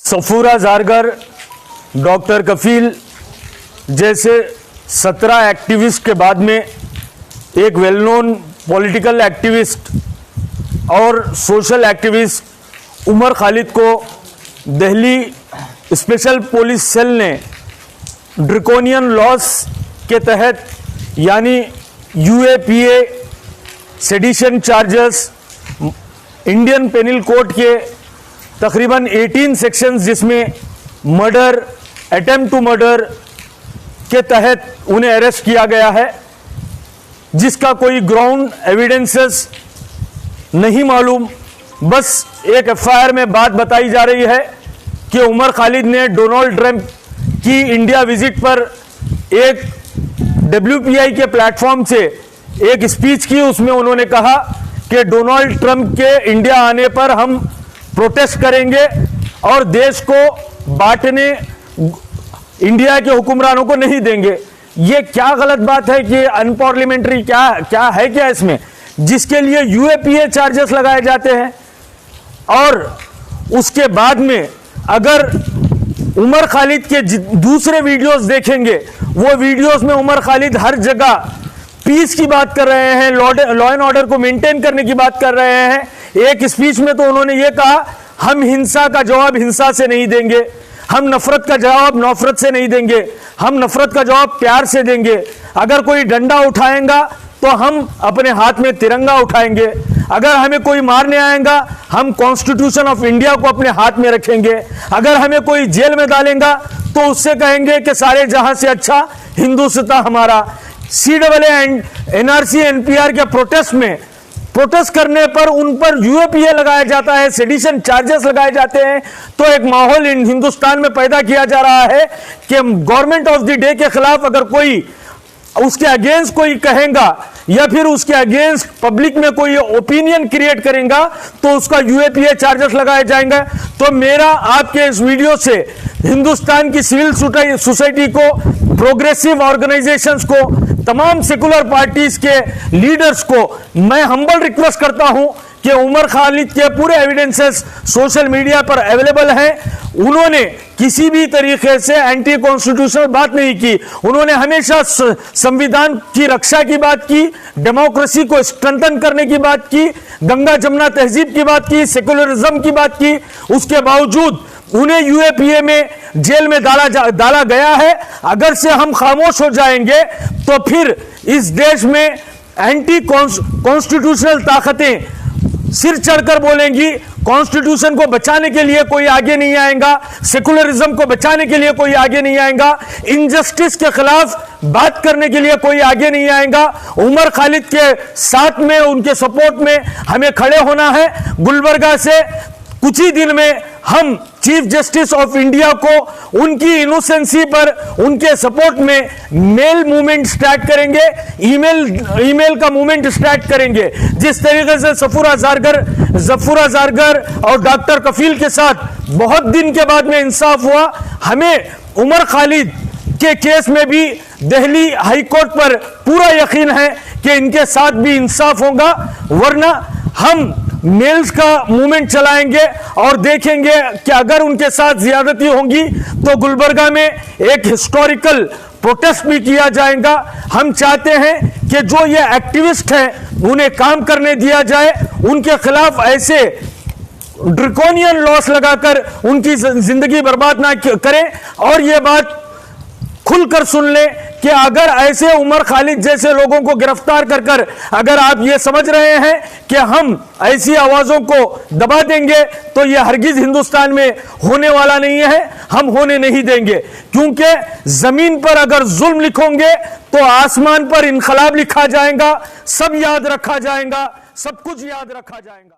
Safura जारगर, doctor कफील जैसे 17 activist के बाद में एक वेल नोन पॉलिटिकल एक्टिविस्ट और सोशल एक्टिविस्ट उमर खालिद को दिल्ली स्पेशल पुलिस सेल ने ड्रैकोनियन लॉस के तहत यानी UAPA sedition charges Indian penal code के तकरीबन 18 सेक्शंस जिसमें मर्डर, अटेम्प्ट टू मर्डर के तहत उन्हें अरेस्ट किया गया है, जिसका कोई ग्राउंड एविडेंसेस नहीं मालूम। बस एक एफआईआर में बात बताई जा रही है कि उमर खालिद ने डोनाल्ड ट्रंप की इंडिया विजिट पर एक WPI के प्लेटफॉर्म से एक स्पीच की। उसमें उन्होंने कहा कि डोनाल्ड ट्रंप के इंडिया आने पर हम प्रोटेस्ट करेंगे और देश को बांटने इंडिया के हुक्मरानों को नहीं देंगे। ये क्या गलत बात है कि अनपार्लियामेंट्री क्या है क्या इसमें, जिसके लिए यूएपीए चार्जेस लगाए जाते हैं। और उसके बाद में अगर उमर खालिद के दूसरे वीडियोस देखेंगे, वो वीडियोस में उमर खालिद हर जगह पीस की बात कर रहे हैं, लॉ एंड ऑर्डर को मेंटेन करने की बात कर रहे हैं। एक स्पीच में तो उन्होंने ये कहा, हम हिंसा का जवाब हिंसा से नहीं देंगे, हम नफरत का जवाब नफरत से नहीं देंगे, हम नफरत का जवाब प्यार से देंगे। अगर कोई डंडा उठाएगा तो हम अपने हाथ में तिरंगा उठाएंगे, अगर हमें कोई मारने आएगा हम कॉन्स्टिट्यूशन ऑफ इंडिया को अपने हाथ में रखेंगे, अगर हमें कोई जेल में डालेगा तो उससे कहेंगे कि सारे जहां से अच्छा हिंदुस्तान हमारा। CAA एंड NRC NPR के प्रोटेस्ट करने पर उन पर यूएपीए लगाया जाता है, सेडिशन चार्जेस लगाए जाते हैं। तो एक माहौल हिंदुस्तान में पैदा किया जा रहा है कि गवर्नमेंट ऑफ द डे के खिलाफ अगर कोई उसके अगेंस्ट कोई कहेगा या फिर उसके अगेंस्ट पब्लिक में कोई ओपिनियन क्रिएट करेगा तो उसका यूएपीए चार्जेस लगाए जाएंगे। तो मेरा आपके इस वीडियो से हिंदुस्तान की सिविल सोसाइटी को, प्रोग्रेसिव ऑर्गेनाइजेशंस को, तमाम सेकुलर पार्टीज के लीडर्स को मैं हम्बल रिक्वेस्ट करता हूं कि उमर खालिद के पूरे एविडेंसेस सोशल मीडिया पर अवेलेबल हैं। उन्होंने किसी भी तरीके से एंटी कॉन्स्टिट्यूशनल बात नहीं की, उन्होंने हमेशा संविधान की रक्षा की बात की, डेमोक्रेसी को स्ट्रेंथन करने की बात की, गंगा जमुना तहजीब की बात की, सेकुलरिज्म की बात की। उसके बावजूद उन्हें यूएपीए में जेल में डाला गया है। अगर से हम खामोश हो जाएंगे तो फिर इस देश में एंटी कॉन्स्टिट्यूशनल ताकतें सिर चढ़कर बोलेंगी। कॉन्स्टिट्यूशन को बचाने के लिए कोई आगे नहीं आएगा, सेकुलरिज्म को बचाने के लिए कोई आगे नहीं आएगा, इनजस्टिस के खिलाफ बात करने के लिए कोई आगे नहीं आएगा। उमर खालिद के साथ में, उनके सपोर्ट में हमें खड़े होना है। गुलबर्गा से कुछ ही दिन में हम चीफ जस्टिस ऑफ इंडिया को उनकी इनोसेंसी पर, उनके सपोर्ट में मेल मूवमेंट स्टार्ट करेंगे, ईमेल का मूवमेंट स्टार्ट करेंगे। जिस तरीके से सफूरा जारगर और डॉक्टर कफील के साथ बहुत दिन के बाद में इंसाफ हुआ, हमें उमर खालिद के केस में भी दिल्ली हाई कोर्ट पर पूरा यकीन है कि इनके साथ भी इंसाफ होगा। वरना हम मेल्स का मूवमेंट चलाएंगे और देखेंगे कि अगर उनके साथ ज्यादती होंगी तो गुलबर्गा में एक हिस्टोरिकल प्रोटेस्ट भी किया जाएगा। हम चाहते हैं कि जो ये एक्टिविस्ट हैं उन्हें काम करने दिया जाए, उनके खिलाफ ऐसे ड्रैकोनियन लॉस लगाकर उनकी जिंदगी बर्बाद ना करें। और ये बात खुलकर सुन ले कि अगर ऐसे उमर खालिद जैसे लोगों को गिरफ्तार कर अगर आप ये समझ रहे हैं कि हम ऐसी आवाजों को दबा देंगे तो ये हरगिज हिंदुस्तान में होने वाला नहीं है, हम होने नहीं देंगे। क्योंकि जमीन पर अगर जुल्म लिखोगे तो आसमान पर इनकलाब लिखा जाएगा, सब याद रखा जाएगा, सब कुछ याद रखा जाएगा।